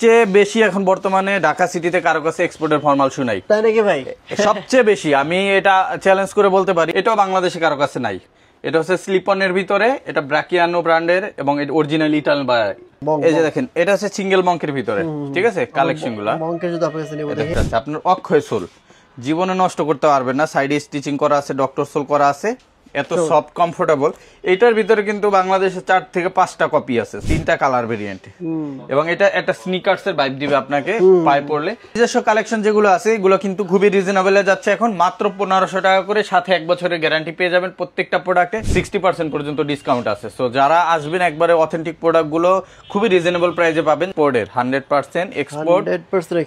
সবচেয়ে বেশি এখন বর্তমানে ঢাকা সিটিতে কারো কাছে এক্সপোর্টের ফর্মাল শু নাই। তাই নাকি ভাই? সবচেয়ে বেশি আমি এটা চ্যালেঞ্জ করে বলতে পারি, এটাও বাংলাদেশে কারো কাছে নাই। এটা হচ্ছে স্লিপনের ভিতরে, এটা ব্রাকিয়ানো ব্র্যান্ডের এবং এটা অরিজিনাল ইটালিয়ান বাই। এই যে দেখেন, এটা হচ্ছে সিঙ্গেল মঙ্কের ভিতরে, ঠিক আছে? কালেকশন গুলা মঙ্কের যদি আপনার কাছে নেব দেখেন, আপনার অক্ষয় সোল জীবনে নষ্ট করতে পারবেন না। সাইডে স্টিচিং করা আছে, ডক্টর সোল করা আছে, এত সফট কমফোর্টেবল। এটার ভিতরে কিন্তু বাংলাদেশে 4 থেকে 5টা কপি আছে, 3টা কালার ভেরিয়েন্ট, এবং এটা একটা স্নিকার্স এর ভাইব দিবে আপনাকে পায়ে পড়লে। নিজস্ব কালেকশন যেগুলো আছে এগুলো কিন্তু খুবই রিজনেবলে যাচ্ছে এখন, মাত্র 1500 টাকা করে, সাথে 1 বছরের গ্যারান্টি পেয়ে যাবেন। প্রত্যেকটা প্রোডাক্টে 60% পর্যন্ত ডিসকাউন্ট আছে। সো যারা আসবেন একবারে অথেন্টিক প্রোডাক্ট গুলো খুবই রিজনেবল প্রাইসে পাবেন। পোর্ডের 100%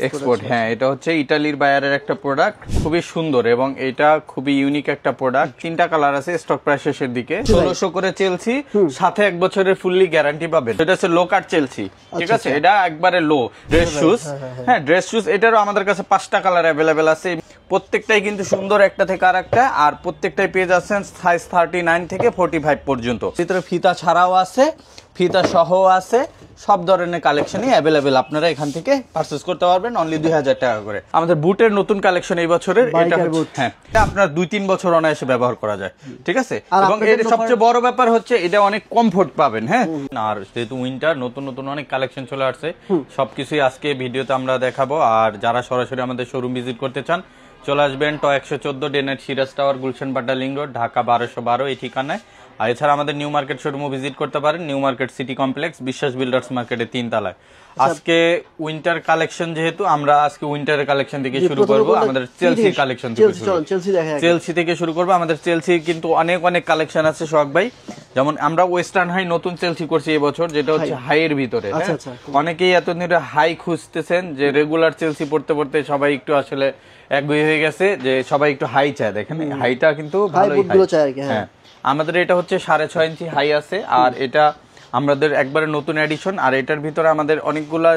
এক্সপোর্ট। হ্যাঁ, এটা হচ্ছে ইতালির বায়ারের একটা প্রোডাক্ট, খুবই সুন্দর এবং এটা খুবই ইউনিক একটা প্রোডাক্ট। 3টা কালার আছে, স্টক প্রাইস শেষের দিকে। 1600 করে চেলছি, সাথে 1 বছরের ফুললি গ্যারান্টি পাবেন। এটা হচ্ছে লো কাট চেলছি, ঠিক আছে? এটা একবারে লো ড্রেস শুজ। হ্যাঁ, ড্রেস শুজ এটারও আমাদের কাছে 5টা কালার অ্যাভেলেবেল আছে। প্রত্যেকটাই কিন্তু সুন্দর একটা থেকে আর একটা, আর প্রত্যেকটাই পেয়ে যাচ্ছেন সাইজ 39 থেকে 45 পর্যন্ত। ভিতরে ফিতা ছাড়াও আছে, ফিতা সহ আছে, সব ধরনের কালেকশনই অ্যাভেলেবেল। আপনারা এখান থেকে পারচেজ করতে পারবেন অনলি 2000 টাকা করে। আমাদের বুটের নতুন কালেকশন এই বছরের, এটা হ্যাঁ, এটা আপনার 2-3 বছর অনায়াসে ব্যবহার করা যায়, ঠিক আছে? এবং এর সবচেয়ে বড় ব্যাপার হচ্ছে এটা অনেক কমফোর্ট পাবেন। হ্যাঁ, আর যেহেতু উইন্টার, নতুন নতুন অনেক কালেকশন চলে আসছে, সবকিছুই আজকে ভিডিওতে আমরা দেখাবো। আর যারা সরাসরি আমাদের শোরুম ভিজিট করতে চান, চলে আসবেন ট 114 day night Siraj tower, Gulshan Badda link road, Dhaka 1212 এই ঠিকানায়। আর এছাড়া আমাদের নিউ মার্কেট শোরুমও ভিজিট করতে পারেন, নিউ মার্কেট সিটি কমপ্লেক্স, বিশ্বাস বিল্ডার্স মার্কেটের 3 তলায়। আজকে উইন্টার কালেকশন, যেহেতু আমরা আজকে উইন্টারের কালেকশন থেকে শুরু করব। আমাদের চেলসি কালেকশন থেকে চেলসি থেকে শুরু করব। আমাদের চেলসি কিন্তু অনেক অনেক কালেকশন আছে সোহাগ ভাই। যেমন আমরা ওয়েস্টার্ন হাই নতুন চেলসি করছি এবছর, যেটা হচ্ছে হাইয়ের ভিতরে। অনেকেই এতদিন হাই খুঁজতেছেন, যে রেগুলার চেলসি পড়তে পড়তে সবাই একটু আসলে একগুই হয়ে গেছে, যে সবাই একটু হাই চায়। দেখেন হাইটা কিন্তু ভালোই চায়। হ্যাঁ, আমাদের এটা হচ্ছে 6.5 ইঞ্চি হাই আছে, আর এটা আমাদের একবারে নতুন এডিশন। আর এটার ভিতরে আমাদের অনেকগুলা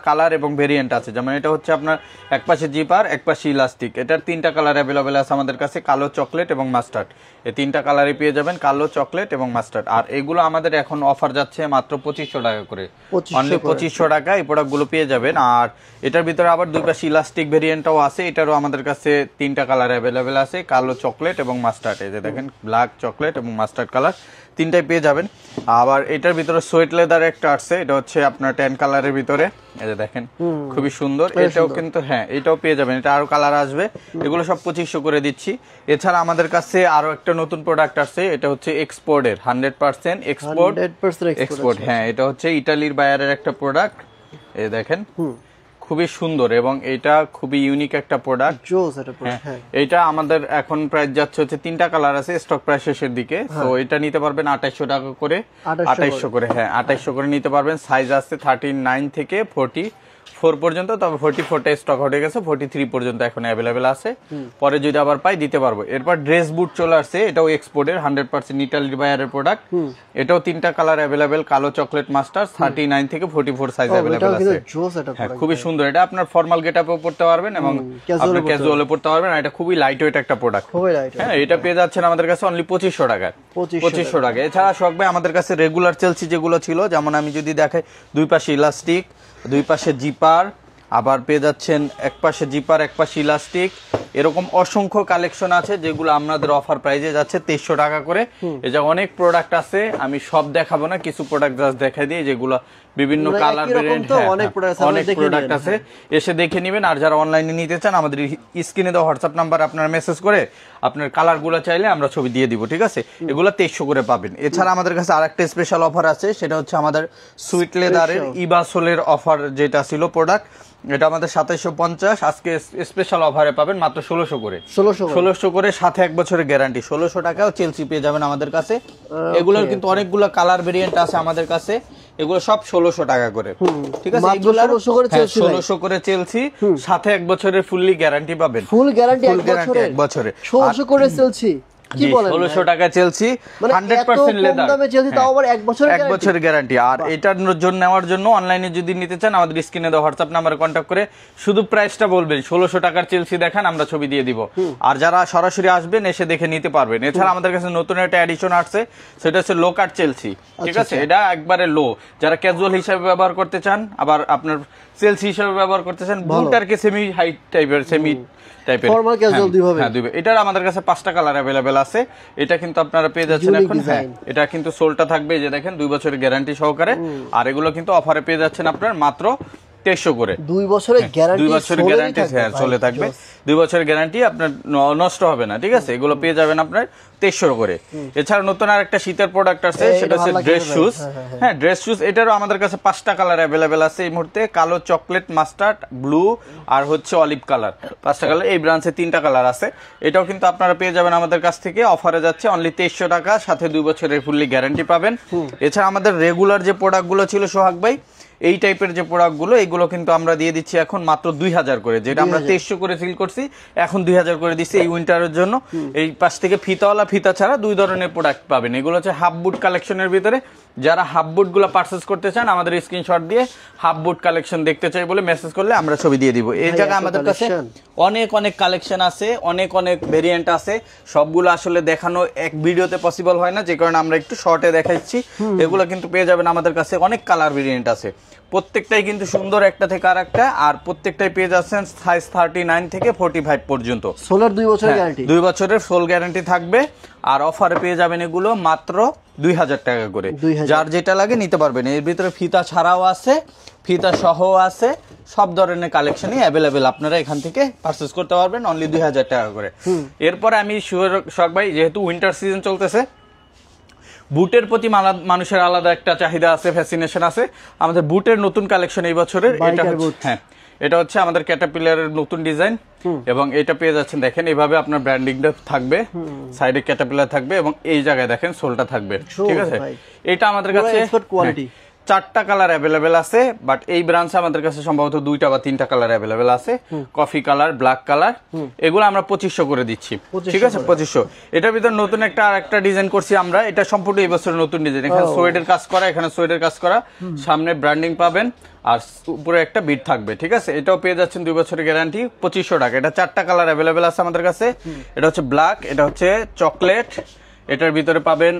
কালার এবং ভেরিয়েন্ট আছে। যেমন এটা হচ্ছে আপনার একপাশে জিপার, একপাশে ইলাস্টিক। এটার 3টা কালার অ্যাভেলেবেল আছে আমাদের কাছে, কালো, চকলেট এবং মাস্টার্ড। এই 3টা কালারই পেয়ে যাবেন, কালো, চকলেট এবং মাস্টার্ড। আর এগুলো আমাদের এখন অফার যাচ্ছে মাত্র 2500 টাকা করে, অনলি 2500 টাকা এই প্রোডাক্টগুলো পেয়ে যাবেন। আর এটার ভিতরে আবার 2 পাশে ইলাস্টিক ভেরিয়েন্টটাও আছে, এটারও আমাদের কাছে 3টা কালার অ্যাভেলেবেল আছে, কালো, চকলেট এবং মাস্টার্ড। এই যে দেখেন, ব্ল্যাক, চকলেট এবং মাস্টার্ড কালার 3টাই পেয়ে যাবেন। আবার এটার ভিতরে সোয়েট লেদার একটা আছে, এটা হচ্ছে আপনার 10 কালারের ভিতরে। এই যে দেখেন, খুবই সুন্দর। এটাও কিন্তু হ্যাঁ, এটাও পেয়ে যাবেন, এটা আরো কালার আসবে। এগুলো সব 2500 করে দিচ্ছি। এছাড়া আমাদের কাছে আরো একটা নতুন প্রোডাক্ট আছে, এটা হচ্ছে এক্সপোর্টের 100% এক্সপোর্ট। হ্যাঁ, এটা হচ্ছে ইতালির বায়ারের একটা প্রোডাক্ট। এই দেখেন, খুবই সুন্দর এবং এটা খুবই ইউনিক একটা প্রোডাক্ট। এটা আমাদের এখন প্রাইস যাচ্ছে হচ্ছে 3টা কালার আছে, স্টক প্রাইস শেষের দিকে। তো এটা নিতে পারবেন 2800 টাকা করে, 2800 করে। হ্যাঁ, 2800 করে নিতে পারবেন। সাইজ আছে 39 থেকে 44 পর্যন্ত, তবে 44টা স্টক হয়ে গেছে, 43 পর্যন্ত এখন অ্যাভেলেবেল আছে। পরে যদি আবার পাই দিতে পারবো। এরপর ড্রেস বুট চলে আসছে, এটাও এক্সপোর্টের 100% ইটালির বায়ারের প্রোডাক্ট। এটাও 3টা কালার অ্যাভেলেবেল, কালো, চকলেট, মাস্টার। 39 থেকে 44 সাইজ অ্যাভেলেবেল আছে। খুবই সুন্দর। এটা আপনার ফর্মাল গেটআপেও পড়তে পারবেন এবং আপনি ক্যাজুয়ালে পড়তে পারবেন। আর এটা খুবই লাইট ওয়েট একটা প্রোডাক্ট। হ্যাঁ, এটা পেয়ে যাচ্ছেন আমাদের কাছে অনলি 2500 টাকায়, 2500 টাকা। এছাড়া শখ ভাই আমাদের কাছে রেগুলার চেলসি যেগুলো ছিল, যেমন আমি যদি দেখাই, 2 পাশে ইলাস্টিক, 2 পাশে জিপার, আবার পেয়ে যাচ্ছেন একপাশে জিপার, একপাশে ইলাস্টিক। এরকম অসংখ্য কালেকশন আছে, যেগুলো আমাদের অফার প্রাইসে যাচ্ছে 2300 টাকা করে। এই যে অনেক প্রোডাক্ট আছে, আমি সব দেখাবো না, কিছু প্রোডাক্ট জাস্ট দেখাই দিই, যেগুলো বিভিন্ন কালার ভেরিয়েন্ট, অনেক প্রোডাক্ট আছে, এসে দেখে নেবেন। আর যারা অনলাইনে নিতে চান, আমাদের স্ক্রিনে দেওয়া হোয়াটসঅ্যাপ নাম্বার আপনারা মেসেজ করে আপনার কালারগুলো চাইলে আমরা ছবি দিয়ে দিব, ঠিক আছে? এগুলো 2300 করে পাবেন। এছাড়া আমাদের কাছে আরেকটা স্পেশাল অফার আছে, সেটা হচ্ছে আমাদের সুইট লেদারের ইবাসোলের অফার যেটা ছিল প্রোডাক্ট, এটা আমাদের 2750, আজকে স্পেশাল অফারে পাবেন মাত্র 1600 করে, 1600 করে, সাথে 1 বছরের গ্যারান্টি। 1600 টাকাও চেলসি পেয়ে যাবেন আমাদের কাছে। এগুলোর কিন্তু অনেকগুলো কালার ভেরিয়েন্ট আছে আমাদের কাছে, এগুলো সব 1600 টাকা করে, ঠিক আছে? এগুলো 1600 করে চেলসি, সাথে 1 বছরের ফুললি গ্যারান্টি পাবেন। ফুল গ্যারান্টি 1 বছরে, 1600 করে চেলসি। কি বলেন 1600 টাকা চেলসি, 100% লেদার, দামে চেলসি, তাও আবার 1 বছরের গ্যারান্টি। আর এটার জন্য নেওয়ার জন্য অনলাইনে যদি নিতে চান আমাদের স্ক্রিনে দেওয়া হোয়াটসঅ্যাপ নাম্বারে কন্ট্যাক্ট করে শুধু প্রাইসটা বলবেন 1600 টাকার চেলসি দেখান, আমরা ছবি দিয়ে দিব। আর যারা সরাসরি আসবেন এসে দেখে নিতে পারবেন। এছাড়া আমাদের কাছে নতুন একটা এডিশন আসছে, সেটা হচ্ছে লো কাট চেলসি, ঠিক আছে? এটা একবারে লো, যারা ক্যাজুয়াল হিসেবে ব্যবহার করতে চান, আবার আপনার চেলসি হিসেবে ব্যবহার করতে চান, বুট আর কি সেমি হাইট টাইপের, সেমি টাইপের, ফর্মাল ক্যাজুয়াল দুইভাবে। হ্যাঁ দুইভাবে। এটার আমাদের কাছে 5টা কালার अवेलेबल আছে। এটা কিন্তু আপনারা পেয়ে যাচ্ছেন এখন। হ্যাঁ, এটা কিন্তু সোলটা থাকবে, এই যে দেখেন 2 বছরের গ্যারান্টি সহকারে। আর এগুলো কিন্তু অফারে পেয়ে যাচ্ছেন আপনার মাত্র 2300 করে। 2 বছরের গ্যারান্টি, 2 বছরের গ্যারান্টি, হ্যাঁ চলে থাকবে। 2 বছরের গ্যারান্টি, আপনার নষ্ট হবে না, ঠিক আছে? এগুলো পেয়ে যাবেন আপনার 2300 করে। এছাড়া নতুন আরেকটা শীতের প্রোডাক্ট আছে, সেটা হচ্ছে ড্রেস শুজ। হ্যাঁ, ড্রেস শুজ, এটারও আমাদের কাছে 5টা কালার अवेलेबल আছে এই মুহূর্তে, কালো, চকলেট, মাস্টার্ড, ব্লু আর হচ্ছে অলিভ কালার। 5টা কালার, এই ব্রাঞ্চে 3টা কালার আছে। এটাও কিন্তু আপনারা পেয়ে যাবেন আমাদের কাছ থেকে, অফারে যাচ্ছে অনলি 2300 টাকা, সাথে 2 বছরের ফুললি গ্যারান্টি পাবেন। এছাড়া আমাদের রেগুলার যে প্রোডাক্টগুলো ছিল সোহাগ ভাই, এই টাইপের যে প্রোডাক্টগুলো, এগুলো কিন্তু আমরা দিয়ে দিচ্ছি এখন মাত্র 2000 করে, যেটা আমরা 2300 করে সেল করছি, এখন 2000 করে দিচ্ছি এই উইন্টারের জন্য। এই পাশ থেকে ফিতাওয়ালা, ফিতা ছাড়া 2 ধরনের প্রোডাক্ট পাবেন। এগুলো হচ্ছে হাফ বুট কালেকশনের ভিতরে। যারা হাফ বুট গুলো পারচেস করতে চান আমাদের স্ক্রিনশট দিয়ে হাফ বুট কালেকশন দেখতে চাই বলে মেসেজ করলে আমরা ছবি দিয়ে দিব। এই জায়গায় আমাদের কাছে অনেক অনেক কালেকশন আছে, অনেক অনেক ভেরিয়েন্ট আছে। সবগুলো আসলে দেখানো এক ভিডিওতে পসিবল হয় না, যে কারণে আমরা একটু শর্টে দেখাচ্ছি। এগুলো কিন্তু পেয়ে যাবেন আমাদের কাছে, অনেক কালার ভেরিয়েন্ট আছে, প্রত্যেকটাই কিন্তু সুন্দর একটা থেকে আরেকটা। আর প্রত্যেকটাই পেয়ে যাচ্ছেন সাইজ 39 থেকে 45 পর্যন্ত। সোলার 2 বছরের গ্যারান্টি, 2 বছরের সোল গ্যারান্টি থাকবে। আর অফারে পেয়ে যাবেন এগুলো মাত্র 2000 টাকা করে। যার যেটা লাগে নিতে পারবেন। এর ভিতরে ফিতা ছাড়াও আছে, ফিতা সহ আছে, সব ধরনের কালেকশনই অ্যাভেলেবেল, আপনারা এখান থেকে পারচেজ করতে পারবেন অনলি 2000 টাকা করে। এরপরে আমি শখ ভাই, যেহেতু উইন্টার সিজন চলতেছে, বুটের প্রতি মানুষের আলাদা একটা চাহিদা আছে, ফ্যাসিনেশন আছে। আমাদের বুটের নতুন কালেকশন এই বছরের, এটা হ্যাঁ, এটা হচ্ছে আমাদের ক্যাটারপিলারের নতুন ডিজাইন। এবং এটা পেয়ে যাচ্ছেন, দেখেন এইভাবে আপনার ব্র্যান্ডিংটা থাকবে, সাইডে ক্যাটারপিলার থাকবে এবং এই জায়গায় দেখেন সোলটা থাকবে, ঠিক আছে? এটা আমাদের কাছে 4টা কালার অ্যাভেলেবেল আছে, বাট এই ব্রাঞ্চে আমাদের কাছে সম্ভবত 2টা বা 3টা কালার অ্যাভেলেবেল আছে। কফি কালার, ব্ল্যাক কালার, এগুলো আমরা 2500 করে দিচ্ছি, ঠিক আছে? 2500। এটার ভিতর নতুন একটা ডিজাইন করছি আমরা, এটা সম্পূর্ণ এই বছরের নতুন ডিজাইন। এখানে সোয়েডের কাজ করা, এখানে সোয়েডের কাজ করা, সামনে ব্র্যান্ডিং পাবেন আর উপরে একটা বিট থাকবে, ঠিক আছে? এটাও পেয়ে যাচ্ছেন 2 বছরের গ্যারান্টি, 2500 টাকা। এটা 4টা কালার অ্যাভেলেবেল আছে আমাদের কাছে। এটা হচ্ছে ব্ল্যাক, এটা হচ্ছে চকলেট, এটার ভিতরে পাবেন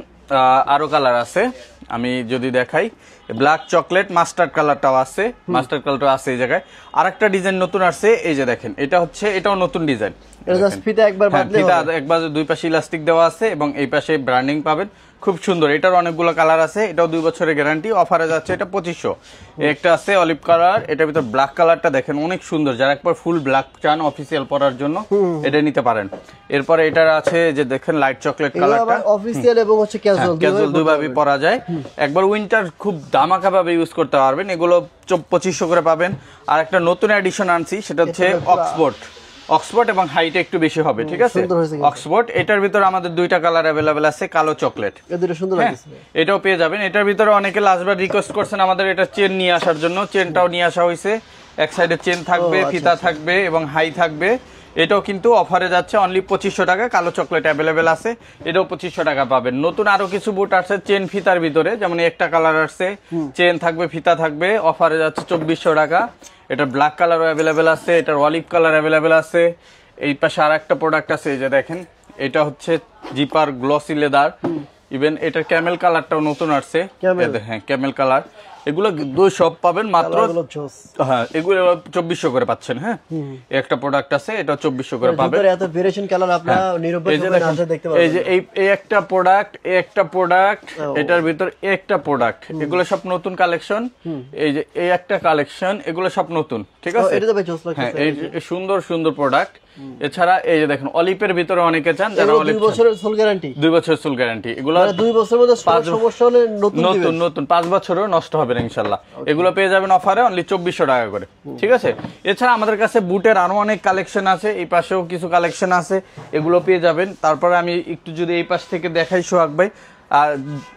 আরো কালার আছে, আমি যদি দেখাই, ব্ল্যাক, চকলেট, মাস্টার্ড কালারটাও আছে, মাস্টার্ড কালারটাও আছে এই জায়গায়। আরেকটা ডিজাইন নতুন আসছে, এই যে দেখেন, এটা হচ্ছে, এটাও নতুন ডিজাইন। ফিতা একবার 2 পাশে ইলাস্টিক দেওয়া আছে এবং এই পাশে ব্র্যান্ডিং পাবেন, খুব সুন্দর। এটার অনেকগুলো কালার আছে, এটাও 2 বছরের গ্যারান্টি, অফারে যাচ্ছে এটা 2500। একটা আছে অলিভ কালার, এটার ভিতর ব্ল্যাক কালারটা দেখেন অনেক সুন্দর, যারা একবার ফুল ব্ল্যাক চান অফিসিয়াল পরার জন্য এটা নিতে পারেন। এরপরে এটার আছে যে দেখেন লাইট চকলেট কালারটা, অফিসিয়াল এবং হচ্ছে ক্যাজুয়াল দুইভাবে পরা যায়। একবার উইন্টার খুব ধামাকা ভাবে ইউজ করতে পারবেন। এগুলো 2500 করে পাবেন। আর একটা নতুন এডিশন আনছি, সেটা হচ্ছে অক্সফোর্ড এবং হাইট একটু বেশি হবে, ঠিক আছে? অক্সফোর্ড, এটার ভিতরে আমাদের 2টা কালার অ্যাভেলেবেল আছে, কালো, চকলেট, এটাও পেয়ে যাবেন। এটার ভিতরে অনেকে লাস্টবার রিকোয়েস্ট করছেন আমাদের এটা চেন নিয়ে আসার জন্য, চেনটাও নিয়ে আসা হয়েছে। এক সাইডে চেন থাকবে, ফিতা থাকবে এবং হাই থাকবে। এটাও কিন্তু অফারে যাচ্ছে অনলি 2500 টাকা। কালো চকলেট অ্যাভেলেবেল আছে, এটাও 2500 টাকা পাবেন। নতুন আরো কিছু বুট আসছে চেন ফিতার ভিতরে, যেমন একটা কালার আসছে, চেন থাকবে, ফিতা থাকবে, অফারে যাচ্ছে 2400 টাকা। এটা ব্ল্যাক কালারও অ্যাভেলেবেল আছে, এটার অলিভ কালার অ্যাভেলেবেল আছে। এই পাশে আর একটা প্রোডাক্ট আছে, এই যে দেখেন, এটা হচ্ছে জিপার গ্লসি লেদার। ইভেন এটার ক্যামেল কালারটাও নতুন আসছে, হ্যাঁ ক্যামেল কালার। এগুলো সব পাবেন মাত্র, হ্যাঁ এগুলো 2400 করে পাচ্ছেন। হ্যাঁ, একটা প্রোডাক্ট আছে, এটা 2400 করে পাবেন। এই যে এই একটা প্রোডাক্ট, এটার ভিতর একটা প্রোডাক্ট, এগুলো সব নতুন কালেকশন। এই যে এই একটা কালেকশন, এগুলো সব নতুন, ঠিক আছে? হ্যাঁ, এই সুন্দর সুন্দর প্রোডাক্ট। এছাড়া এই যে দেখেন অলিপের ভিতরে অনেকে চান, যারা 2 বছরের সোল গ্যারান্টি, 2 বছরের সোল গ্যারান্টি। এগুলো 2 বছরের মধ্যে সমস্যা হলে নতুন 5 বছরও নষ্ট হবে না ইনশাআল্লাহ। এগুলো পেয়ে যাবেন অফারে অনলি 2400 টাকা করে, ঠিক আছে? এছাড়া আমাদের কাছে বুটের আরো অনেক কালেকশন আছে, এই পাশেও কিছু কালেকশন আছে, এগুলো পেয়ে যাবেন। তারপরে আমি একটু যদি এই পাশ থেকে দেখাই সোহাগ ভাই, আর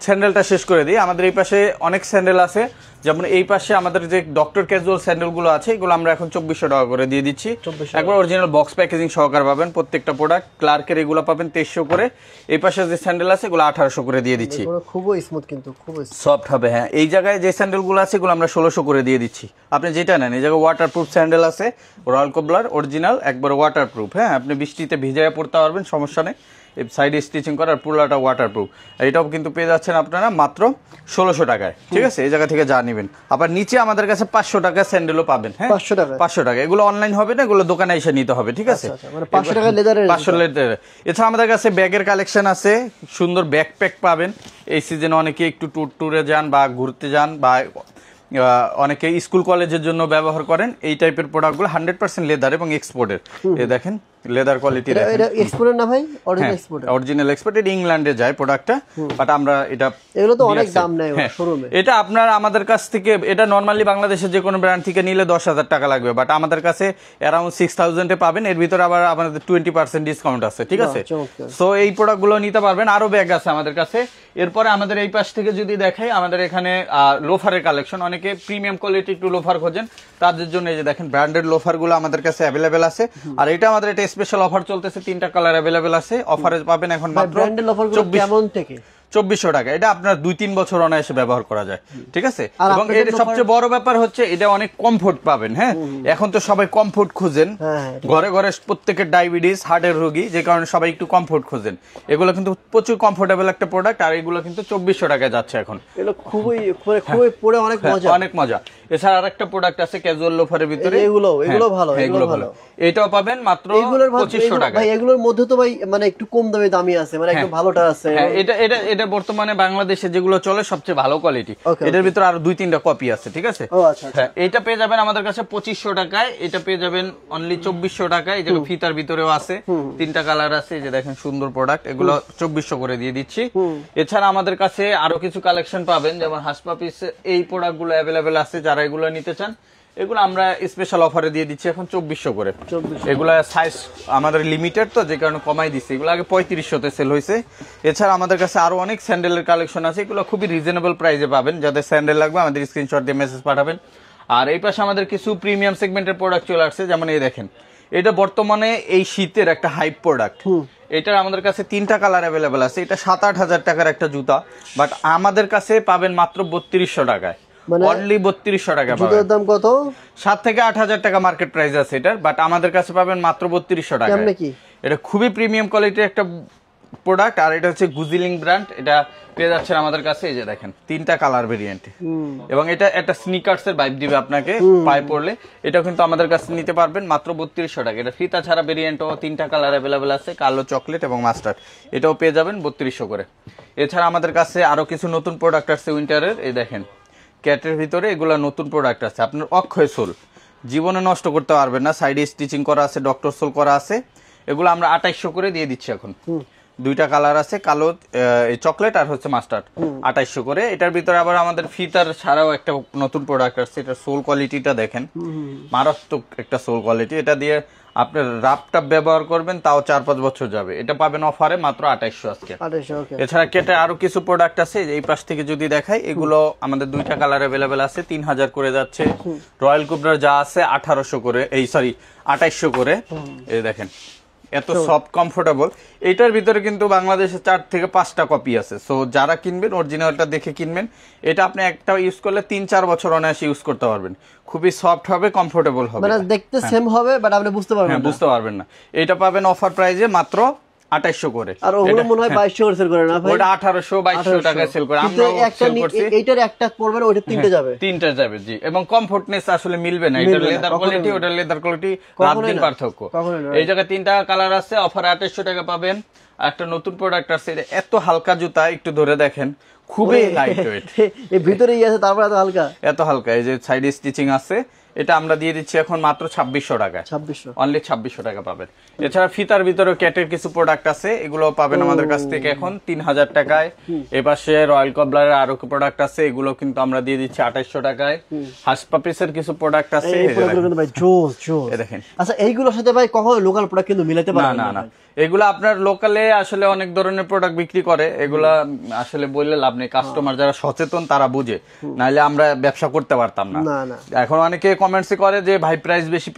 স্যান্ডেলটা শেষ করে দিই, আমাদের এই পাশে অনেক স্যান্ডেল আছে, যেমন এই পাশে আমাদের যে ডক্টর ক্যাজুয়াল স্যান্ডেল গুলো আছে এগুলো আমরা এখন 2400 টাকা করে দিয়ে দিচ্ছি। একবার অরিজিনাল বক্স প্যাকেজিং সহকারে পাবেন প্রত্যেকটা প্রোডাক্ট। ক্লার্কের এগুলো পাবেন 2300 করে। এই পাশে যে স্যান্ডেল আছে এগুলো 1800 করে দিয়ে দিচ্ছি। খুবই স্মুথ, কিন্তু খুবই সফট হবে। হ্যাঁ, এই জায়গায় যে স্যান্ডেল গুলো আছে এগুলো আমরা 1600 করে দিয়ে দিচ্ছি। আপনি যেটা নেন, এই জায়গায় ওয়াটারপ্রুফ স্যান্ডেল আছে, রয়্যাল কোবলার অরিজিনাল, একবার ওয়াটারপ্রুফ। হ্যাঁ, আপনি বৃষ্টিতে ভিজায় পড়তে পারবেন, সমস্যা নেই। সাইডে স্টিচিং করার পুরোটা ওয়াটারপ্রুফ। এটাও কিন্তু পেয়ে যাচ্ছেন আপনারা মাত্র 1600 টাকায়। ঠিক আছে, এই জায়গা থেকে যা নেবেন। আবার নিচে আমাদের কাছে 500 টাকা স্যান্ডেলও পাবেন। হ্যাঁ, 500 টাকা। এগুলো অনলাইন হবে না, এগুলো দোকানে এসে নিতে হবে। ঠিক আছে, মানে 500 টাকা লেদারের, 500 লেদার। এছাড়া আমাদের কাছে ব্যাগের কালেকশন আছে, সুন্দর ব্যাকপ্যাক পাবেন। এই সিজনে অনেকে একটু ট্যুরে যান বা ঘুরতে যান, বা অনেকে স্কুল কলেজের জন্য ব্যবহার করেন। এই টাইপের প্রোডাক্টগুলো 100% লেদার এবং এক্সপোর্টের। এই দেখেন লেদার কোয়ালিটি। এটা এক্সপোর্টের না ভাই? অরিজিনাল এক্সপোর্টের। Original export. এটা ইংল্যান্ডে যায় প্রোডাক্টটা, বাট আমরা এটা, এগুলো তো অনেক দাম নেয় শোরুমে। এটা আপনার আমাদের কাছ থেকে, এটা নরমালি বাংলাদেশের যে কোনো ব্র্যান্ড থেকে নিলে 10,000 টাকা লাগবে, বাট আমাদের কাছে অ্যারাউন্ড 6000 এ পাবেন। এর ভিতরে আবার আমাদের 20% ডিসকাউন্ট আছে। ঠিক আছে, সো এই প্রোডাক্টগুলো নিতে পারবেন। আরো ব্যাগ আছে আমাদের কাছে। এরপরে আমাদের এই পাশ থেকে যদি দেখাই, আমাদের এখানে লোফারের কালেকশন। অনেকে প্রিমিয়াম কোয়ালিটি একটু লোফার খোঁজেন, তাদের জন্য এই যে দেখেন ব্র্যান্ডেড লোফার গুলো আমাদের কাছে অ্যাভেলেবেল আছে। আর এটা আমাদের একটা স্পেশাল অফার চলতেছে, 3টা কালার অ্যাভেলেবেল আছে। অফারে পাবেন এখন মাত্র 2400 টাকা। এটা আপনার 2-3 বছর অনায়াসে ব্যবহার করা যায়। ঠিক আছে, এবং এর সবচেয়ে বড় ব্যাপার হচ্ছে এটা অনেক কমফোর্ট পাবেন। হ্যাঁ, এখন তো সবাই কমফোর্ট খুঁজেন, ঘরে ঘরে প্রত্যেকের ডায়াবেটিস, হার্টের রোগী, যে কারণে সবাই একটু কমফোর্ট খুঁজেন। এগুলো কিন্তু প্রচুর কমফোর্টেবল একটা প্রোডাক্ট, আর এগুলো কিন্তু 2400 টাকায় যাচ্ছে এখন। এগুলো খুবই খুবই পরে অনেক মজা, অনেক মজা। এছাড়া আরেকটা প্রোডাক্ট আছে ক্যাজুয়াল লোফারের ভিতরে, এগুলো ভালো, এগুলো ভালো। এটাও পাবেন মাত্র 2500 টাকা। ভাই এগুলোর মধ্যে তো ভাই মানে একটু কম দামি আছে, মানে একটু ভালোটা আছে। হ্যাঁ, এটা বর্তমানে বাংলাদেশে যেগুলো চলে সবচেয়ে ভালো কোয়ালিটি। এটার ভিতরে আরো 2-3টা কপি আছে। ঠিক আছে, হ্যাঁ, এটা পেয়ে যাবেন আমাদের কাছে 2500 টাকায়। এটা পেয়ে যাবেন অনলি 2400 টাকায়। এই যে ফিতার ভিতরেও আছে, 3টা কালার আছে। এই যে দেখেন সুন্দর প্রোডাক্ট, এগুলো 2400 করে দিয়ে দিচ্ছি। এছাড়া আমাদের কাছে আরো কিছু কালেকশন পাবেন, যেমন হাসপাপিস, এই প্রোডাক্ট গুলো অ্যাভেলেবেল আছে। যারা এগুলো নিতে চান, এগুলো আমরা স্পেশাল অফারে দিয়ে দিচ্ছি এখন 2400 করে। এগুলা সাইজ আমাদের লিমিটেড, তো যে কারণে কমাই দিচ্ছি। এগুলো আগে 3500 সেল হয়েছে। এছাড়া আমাদের কাছে আরো অনেক স্যান্ডেলের কালেকশন আছে, এগুলো খুবই রিজনেবল প্রাইসে পাবেন। যাদের স্যান্ডেল লাগবে আমাদের স্ক্রিনশট দিয়ে মেসেজ পাঠাবেন। আর এই পাশে আমাদের কিছু প্রিমিয়াম সেগমেন্টের প্রোডাক্ট চলে আসছে, যেমন এই দেখেন, এটা বর্তমানে এই শীতের একটা হাইপ প্রোডাক্ট। এটা আমাদের কাছে 3টা কালার অ্যাভেলেবেল আছে। এটা 7-8 হাজার টাকার একটা জুতা, বাট আমাদের কাছে পাবেন মাত্র 3200 টাকায়। অনলি 3200 টাকা পাবেন। দাম কত? 7 থেকে 8 হাজার টাকা মার্কেট প্রাইস আছে এটার, বাট আমাদের কাছে পাবেন মাত্র 3200 টাকা। এটা খুবই প্রিমিয়াম কোয়ালিটির একটা প্রোডাক্ট। আর এটা হচ্ছে গুজিলিং ব্র্যান্ড। এটা পেয়ে যাচ্ছেন আমাদের কাছে, এই যে দেখেন 3টা কালার ভেরিয়েন্ট, এবং এটা একটা স্নিকার্স এর ভাইব দিবে আপনাকে পায়ে পড়লে। এটাও কিন্তু আমাদের কাছে নিতে পারবেন মাত্র 3200 টাকা। এটা ফিতা ছাড়া ভেরিয়েন্টও 3টা কালার অ্যাভেলেবেল আছে, কালো, চকলেট এবং মাস্টার্ড। এটাও পেয়ে যাবেন 3200 করে। এছাড়া আমাদের কাছে আরো কিছু নতুন প্রোডাক্ট আছে উইন্টারের। এই দেখেন ক্যাটের ভিতরে এগুলো নতুন প্রোডাক্ট আছে। আপনার অক্ষয় সোল জীবনে নষ্ট করতে পারবেন না, সাইডে স্টিচিং করা আছে, ডক্টর সোল করা আছে। এগুলো আমরা 2800 করে দিয়ে দিচ্ছি এখন। 2টা কালার আছে, কালো, চকলেট আর হচ্ছে মাস্টার্ড, 2800 করে। এটার ভিতরে আবার আমাদের ফিতার ছাড়াও একটা নতুন প্রোডাক্ট আছে। এটা সোল কোয়ালিটিটা দেখেন, মারাত্মক একটা সোল কোয়ালিটি। এটা দিয়ে আপনার রাপটাপ ব্যবহার করবেন, তাও 4-5 বছর যাবে। এটা পাবেন অফারে মাত্র 2800 আজকে। এছাড়া কেটে আরো কিছু প্রোডাক্ট আছে, এই পাশ থেকে যদি দেখাই, এগুলো আমাদের 2টা কালার অ্যাভেলেবেল আছে, 3000 করে যাচ্ছে। রয়্যাল কোবরার যা আছে 1800 করে, 2800 করে। এই দেখেন এত সফট কমফোর্টেবল। এটার ভিতরে কিন্তু বাংলাদেশে 4 থেকে 5টা কপি আছে। সো যারা কিনবেন অরিজিনালটা দেখে কিনবেন। এটা আপনি একটা ইউজ করলে 3-4 বছর অনায়াসে ইউজ করতে পারবেন। খুবই সফট হবে, কমফোর্টেবল হবে, মানে দেখতে সেম হবে, বাট আপনি বুঝতে পারবেন না। বুঝতে পারবেন না। এটা পাবেন অফার প্রাইসে মাত্র 2800 করে। আর ওগুলো মনে হয় 2200 করে সেল করে না ভাই? ওটা 1800-2200 টাকায় সেল করে। আমরা সেল করছি। এইটার একটা পড়বে, ওইটা 3টে যাবে। 3টে যাবে, জি। এবং কমফোর্টনেস আসলে মিলবে না। এটা লেদার কোয়ালিটি, ওটা লেদার কোয়ালিটি, রাত দিন পার্থক্য। এই জায়গায় 3টা কালার আছে, অফারে 2800 টাকা পাবেন। একটা নতুন প্রোডাক্ট আছে, এত হালকা জুতা, একটু ধরে দেখেন, খুবই লাইট ওয়েট। এই ভিতরেই আছে, তারপর এত হালকা, এত হালকা। এই যে সাইডে স্টিচিং আছে, এটা আমরা দিয়ে দিচ্ছি এখন মাত্র 2600 টাকায়। অনলি 2600 টাকা পাবেন। এছাড়া ফিতার ভিতরে ক্যাটের কিছু প্রোডাক্ট আছে, এগুলো পাবেন আমাদের কাছ থেকে এখন 3000 টাকায়। এপাশে রয়্যাল কবলারের আরো প্রোডাক্ট আছে, এগুলো কিন্তু আমরা দিয়ে দিচ্ছি 2800 টাকায়। হাসপাপিসের কিছু প্রোডাক্ট আছে, দেখেন। আচ্ছা, এইগুলোর সাথে ভাই কখনো লোকাল প্রোডাক্ট কিন্তু মিলাতে পারবেন না? না, এগুলো আপনার লোকালে আসলে অনেক ধরনের প্রোডাক্ট বিক্রি করে, এগুলা আসলে বললে লাভ নেই, কাস্টমার যারা সচেতন তারা বুঝে, নাহলে আমরা ব্যবসা করতে পারতাম না। না না এখন অনেকে কমেন্টসে করে যে ভাই প্রাইস বেশি,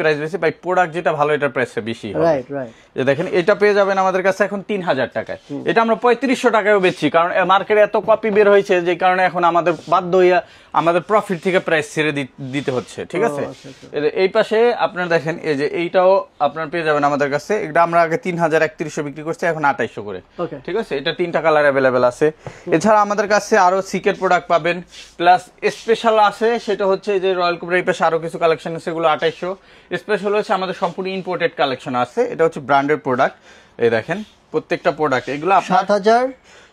ভাই প্রোডাক্ট যেটা ভালো এটার প্রাইস বেশি হবে। Right right. যে দেখেন এটা পেয়ে যাবেন আমাদের কাছে এখন 3000 টাকায়, এটা আমরা 3500 টাকায়ও বেচছি, কারণ মার্কেটে এত কপি বের হয়েছে যে কারণে এখন আমাদের বাধ্য হইয়া আমাদের প্রফিট থেকে প্রাইস ছেড়ে দিতে হচ্ছে, ঠিক আছে। এই পাশে আপনার দেখেন এই যে এইটাও আপনার পেয়ে যাবেন আমাদের কাছে, এটা আমরা আগে 3031 বিক্রি করছি, এখন 2800 করে, ঠিক আছে। এটা 3টা কালার অ্যাভেলেবেল আছে। এছাড়া আমাদের কাছে আরো সিকেট প্রোডাক্ট পাবেন, প্লাস স্পেশাল আছে, সেটা হচ্ছে যে রয়্যাল কোবরা, এই পাশে আরো কিছু কালেকশন আছে, সেগুলো 2800। স্পেশাল হচ্ছে আমাদের সম্পূর্ণ ইম্পোর্টেড কালেকশন আছে, এটা হচ্ছে ব্র্যান্ডেড প্রোডাক্ট। এই দেখেন প্রত্যেকটা প্রোডাক্ট, এগুলো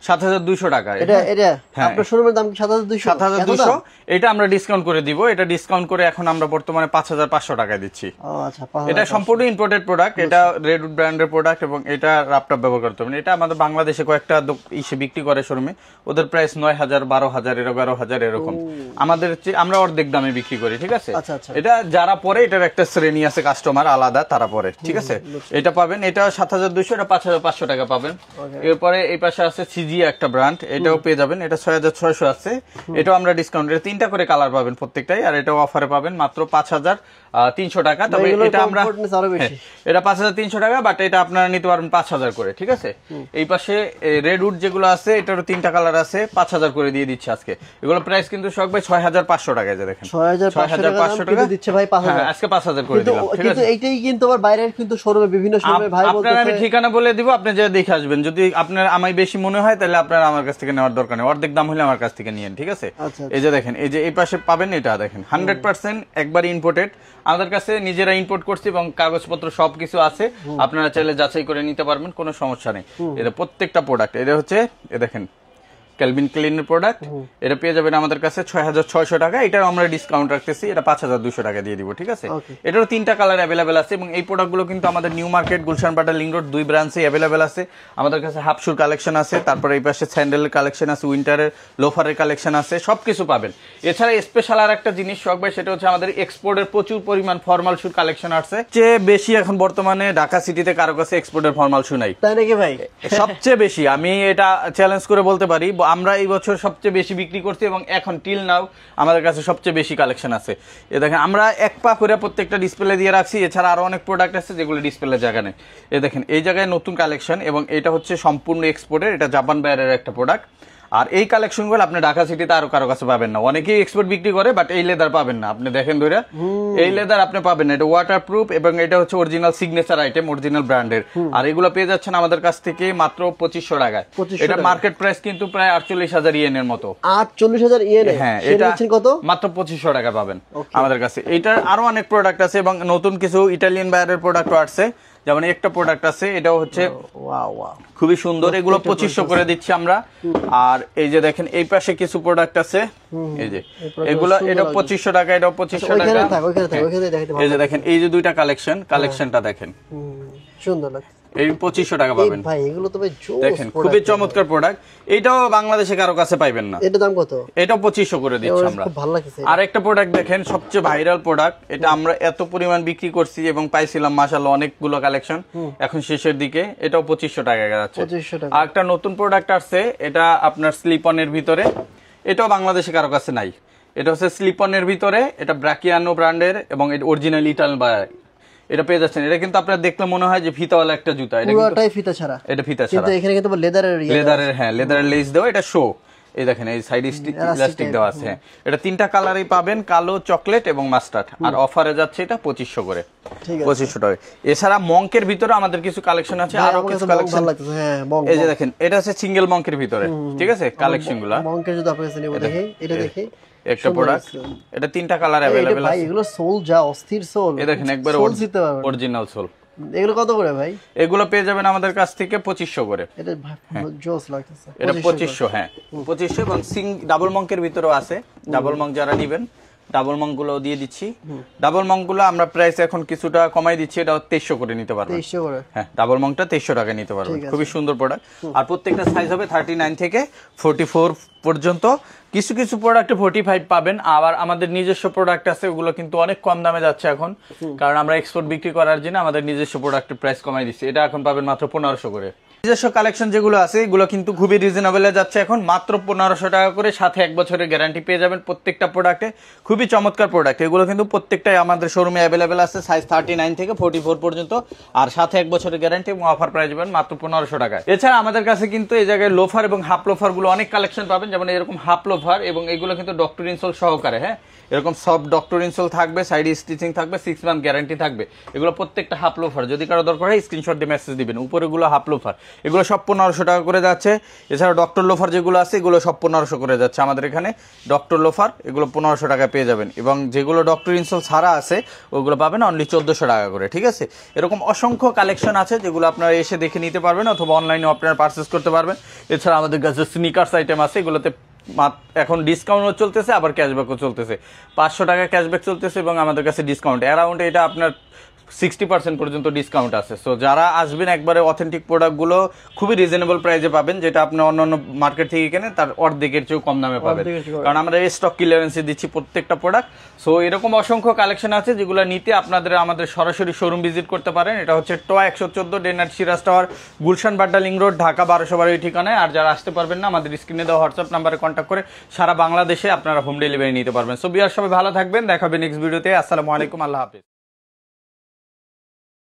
7200 টাকা। এটা আপনার শোরুমের দাম কি 7200? 7200, এটা আমরা ডিসকাউন্ট করে দিব, এটা ডিসকাউন্ট করে এখন আমরা বর্তমানে 5500 টাকায় দিচ্ছি। আচ্ছা, এটা সম্পূর্ণ ইম্পোর্টেড প্রোডাক্ট, এটা রেডউড ব্র্যান্ডের প্রোডাক্ট, এবং এটা ল্যাপটপ ব্যবহার করতে হবে। এটা আমাদের বাংলাদেশে কয়েকটা ইসে বিক্রি করে শোরুমে, ওদের প্রাইস 9000, 12000, 11000 এরকম। আমাদের আমরা অর্ধেক দামে বিক্রি করি, ঠিক আছে। এটা যারা পরে, এটার একটা শ্রেণী আছে কাস্টমার আলাদা, তারা পরে, ঠিক আছে। এটা পাবেন, এটা 7200, এটা 5500 টাকা পাবেন। এরপরে এই পাশে আছে সিজি একটা ব্র্যান্ড, এটাও পেয়ে যাবেন, এটা 6600 আছে, এটাও আমরা ডিসকাউন্ট, এটা 3টা করে কালার পাবেন প্রত্যেকটাই, আর এটাও অফারে পাবেন মাত্র 5300 টাকা। তবে এটা আমরা এটা 5300 টাকা, বাট এটা আপনারা নিতে পারবেন 5000 করে, ঠিক আছে। এই পাশে রেডউড যেগুলো আছে, এটারও 3টা কালার আছে, 5000 করে দিয়ে দিচ্ছে আজকে। এগুলো প্রাইস কিন্তু শখ ভাই 6500 টাকায়, যে দেখেন 6500 টাকা দিচ্ছে ভাই, 5000 আজকে 5000 করে দিলাম, ঠিক আছে। কিন্তু এইটাই কিন্তু আবার বাইরের কিন্তু শোরুমে বিভিন্ন শোরুমে ভাই বলতেছে, আপনারা আমি ঠিকানা বলে দিব, আপনি যা দেখে আসবেন। যদি আপনার আমায় বেশি মনে হয় তাহলে আপনারা আমার কাছ থেকে নেওয়ার দরকার নেই, অর্ধেক দাম হলে আমার কাছ থেকে নিয়েন, ঠিক আছে। এই যে দেখেন, এই যে এই পাশে পাবেন, এটা দেখেন 100% একবার ইম্পোর্টেড, আমাদের কাছে নিজেরা ইম্পোর্ট করছি এবং কাগজপত্র সবকিছু আছে, আপনারা চাইলে যাচাই করে নিতে পারবেন, কোনো সমস্যা নেই। এটা প্রত্যেকটা প্রোডাক্ট, এটা হচ্ছে এ দেখেন ক্যালভিন ক্লিনের প্রোডাক্ট, এটা পেয়ে যাবেন আমাদের কাছে 6600 টাকা, এটাও আমরা ডিসকাউন্ট রাখতেছি, এটা 5200 টাকা দিয়ে দিব, ঠিক আছে। এটারও 3টা কালার অ্যাভেলেবেল আছে, এবং এই প্রোডাক্টগুলো কিন্তু আমাদের নিউ মার্কেট, গুলশানপাটা, লিংক রোড 2 ব্রাঞ্চে অ্যাভেলেবেল আছে। আমাদের কাছে হাফ শুর কালেকশন আছে, তারপরে এই পাশে স্যান্ডেলের কালেকশন আছে, উইন্টারের লোফারের কালেকশন আছে, সবকিছু পাবেন। এছাড়া স্পেশাল আর একটা জিনিস শখ ভাই, সেটা হচ্ছে আমাদের এক্সপোর্টের প্রচুর পরিমাণ ফর্মাল শুর কালেকশন আছে। সবচেয়ে বেশি এখন বর্তমানে ঢাকা সিটিতে কারো কাছে এক্সপোর্টের ফর্মাল শু নাই, তাই নাকি ভাই? সবচেয়ে বেশি, আমি এটা চ্যালেঞ্জ করে বলতে পারি, আমরা এই বছর সবচেয়ে বেশি বিক্রি করছি, এবং এখন টিল নাও আমাদের কাছে সবচেয়ে বেশি কালেকশন আছে। এ দেখেন আমরা এক পা করে প্রত্যেকটা ডিসপ্লে দিয়ে রাখছি, এছাড়া আরো অনেক প্রোডাক্ট আছে যেগুলো ডিসপ্লে জায়গা নেই। এ দেখেন এই জায়গায় নতুন কালেকশন, এবং এটা হচ্ছে সম্পূর্ণ এক্সপোর্টের, এটা জাপান বাইরের একটা প্রোডাক্ট। আর এই কালেকশনগুলো আপনি ঢাকা সিটিতে আরো কারো কাছে পাবেন না, অনেকেই এক্সপোর্ট বিক্রি করে, বাট এই লেদার পাবেন না। আপনি দেখেন ধরে, এই লেদার আপনি পাবেন না, এটা ওয়াটার প্রুফ, এবং এটা হচ্ছে অরিজিনাল সিগনেচার আইটেম, অরিজিনাল ব্র্যান্ডের। আর এগুলো পেয়ে যাচ্ছেন আমাদের কাছ থেকে মাত্র 2500 টাকায়। এটা মার্কেট প্রাইস কিন্তু প্রায় 48000 ইয়েনের মতো। 48000 ইয়েন? হ্যাঁ, এটা কত? মাত্র 2500 টাকা পাবেন আমাদের কাছে। এটার আরো অনেক প্রোডাক্ট আছে, এবং নতুন কিছু ইটালিয়ান বাইরের প্রোডাক্টও আসছে, যেমন একটা প্রোডাক্ট আছে, এটাও হচ্ছে খুবই সুন্দর, এগুলো 2500 করে দিচ্ছি আমরা। আর এই যে দেখেন এই পাশে কিছু প্রোডাক্ট আছে, এই যে এগুলো, এটা 2500 টাকা, এটাও 2500 টাকা। এই যে দেখেন এই যে দুইটা কালেকশনটা দেখেন, সুন্দর লাগে, এই 2500 টাকা পাবেন ভাই। এগুলো তো ভাই দেখেন খুবই চমৎকার প্রোডাক্ট, এটাও বাংলাদেশে কারো কাছে পাইবেন না। এটার দাম কত? এটাও 2500 করে দিচ্ছি আমরা। খুব ভালো লাগছে। আর একটা প্রোডাক্ট দেখেন, সবচেয়ে ভাইরাল প্রোডাক্ট, এটা আমরা এত পরিমাণ বিক্রি করছি এবং পাইছিলাম মাশাআল্লাহ অনেকগুলো কালেকশন, এখন শেষের দিকে, এটাও 2500 টাকা যাচ্ছে। আর একটা নতুন প্রোডাক্ট আসছে, এটা আপনার স্লিপ অনের ভিতরে, এটাও বাংলাদেশে কারো কাছে নাই। এটা হচ্ছে স্লিপ অনের ভিতরে, এটা ব্রাকিয়ানো ব্র্যান্ডের, এবং এটা অরিজিনাল ইটালিয়ান বাই, এটা পেয়ে যাচ্ছেন। এটা কিন্তু আপনার দেখলে মনে হয় যে ফিতাওয়ালা একটা জুতা, এটা পুরোটাই ফিতা ছাড়া, এটা ফিতা ছাড়া, কিন্তু এখানে কিন্তু লেদারের, হ্যাঁ লেদারের লেস দেওয়া, এটা শো। এই দেখেন এই সাইড ইলাস্টিক দেওয়া আছে। এটা 3টা কালারই পাবেন, কালো, চকলেট এবং মাস্টার্ড। আর অফারে যাচ্ছে এটা 2500 করে, 2500 টাকা। এছাড়া মঙ্কের ভিতরে আমাদের কিছু কালেকশন আছে, আরো কিছু কালেকশন। এই যে দেখেন এটা হচ্ছে সিঙ্গেল মঙ্কের ভিতরে, ঠিক আছে, কালেকশন গুলা। মঙ্কের যদি আপনার কাছে নেব, দেখি এটা, দেখি একটা প্রোডাক্ট, এটা 3টা কালার अवेलेबल আছে ভাই। এগুলো সোল যা অস্থির সোল, এই দেখেন একবার অরিজিনাল সোল। এগুলো কত করে ভাই? এগুলো পেয়ে যাবেন আমাদের কাছ থেকে 2500 করে। এটা জোস লাগতেছে, এটা 2500, হ্যাঁ 2500। এবং ডাবল মঙ্কের ভিতরেও আছে, ডাবল মঙ্ক যারা নেবেন ডাবল মঙ্কগুলো দিয়ে দিচ্ছি। ডাবল মঙ্কগুলো আমরা প্রাইস এখন কিছুটা কমাই দিচ্ছি, এটা 2300 করে নিতে পারবেন। 2300 করে, হ্যাঁ ডাবল মঙ্কটা 2300 টাকা নিতে পারবেন। খুবই সুন্দর প্রোডাক্ট। আর প্রত্যেকটা সাইজ হবে 39 থেকে 44 পর্যন্ত। কিছু কিছু প্রোডাক্টে 45 পাবেন। আবার আমাদের নিজস্ব প্রোডাক্ট আছে, ওগুলো কিন্তু অনেক কম দামে যাচ্ছে এখন, কারণ আমরা এক্সপোর্ট বিক্রি করার জন্য আমাদের নিজস্ব প্রোডাক্টের প্রাইস কমাই দিচ্ছি। এটা এখন পাবেন মাত্র 1500 করে। নিজস্ব কালেকশন যেগুলো আছে এগুলো কিন্তু খুবই রিজনেবলে যাচ্ছে এখন, মাত্র 1500 টাকা করে, সাথে 1 বছরের গ্যারান্টি পেয়ে যাবেন প্রত্যেকটা প্রোডাক্টে। খুবই চমৎকার প্রোডাক্ট এগুলো, কিন্তু প্রত্যেকটাই আমাদের শোরুমে অ্যাভেলেবেল আছে, সাইজ 39 থেকে 44 পর্যন্ত, আর সাথে 1 বছরের গ্যারান্টি এবং অফার প্রাইস পাবেন মাত্র 1500 টাকায়। এছাড়া আমাদের কাছে কিন্তু এই জায়গায় লোফার এবং হাফ লোফার গুলো অনেক কালেকশন পাবেন, যেমন এরকম হাফ লোফার, এবং এগুলো কিন্তু ডক্টর ইনসোল সহকারে, হ্যাঁ এরকম সব ডক্টর ইনসোল থাকবে, সাইড স্টিচিং থাকবে, 6 মান্থ গ্যারান্টি থাকবে। এগুলো প্রত্যেকটা হাফ লোফার, যদি কারো দরকার হয় স্ক্রিনশট দিয়ে মেসেজ দিবেন। উপরে গুলো হাফ লোফার, এগুলো সব 1500 টাকা করে যাচ্ছে। এছাড়া ডক্টর লোফার যেগুলো আছে এগুলো সব 1500 করে যাচ্ছে আমাদের এখানে। ডক্টর লোফার এগুলো 1500 টাকা পেয়ে যাবেন, এবং যেগুলো ডক্টর ইনসোল ছাড়া আছে ওগুলো পাবেন অনলি 1400 টাকা করে। ঠিক আছে, এরকম অসংখ্য কালেকশন আছে যেগুলো আপনারা এসে দেখে নিতে পারবেন, অথবা অনলাইনে আপনারা পারচেস করতে পারবেন। এছাড়া আমাদের কাছে স্নিকার্স আইটেম আছে, এগুলোতে এখন ডিসকাউন্টও চলতেছে, আবার ক্যাশব্যাকও চলতেছে। 500 টাকা ক্যাশব্যাক চলতেছে, এবং আমাদের কাছে ডিসকাউন্ট অ্যারাউন্ড এটা আপনার 60% পর্যন্ত ডিসকাউন্ট আছে। সো যারা আসবেন একবারে অথেন্টিক প্রোডাক্টগুলো খুবই রিজনেবল প্রাইসে পাবেন, যেটা আপনি অন্যান্য মার্কেট থেকে কেনেন তার অর্ধেকের চেয়েও কম দামে পাবেন, কারণ আমরা স্টক ক্লিয়ারেন্সে দিচ্ছি প্রত্যেকটা প্রোডাক্ট। সো এরকম অসংখ্য কালেকশন আছে যেগুলো নিতে আপনাদের আমাদের সরাসরি শোরুম ভিজিট করতে পারেন। এটা হচ্ছে ট 114 ডেনার্ট Siraj tower, Gulshan Badda link road, Dhaka 1212 ঠিকানায়। আর যারা আসতে পারবেন না, আমাদের স্ক্রিনে দেওয়া হোয়াটসঅ্যাপ নাম্বারে কন্ট্যাক্ট করে সারা বাংলাদেশে আপনারা হোম ডেলিভারি নিতে পারবেন। সো বিয়ার সবাই ভালো থাকবেন, দেখাবেন নেক্সট ভিডিওতে। আসসালামু আলাইকুম, আল্লাহ হাফেজ।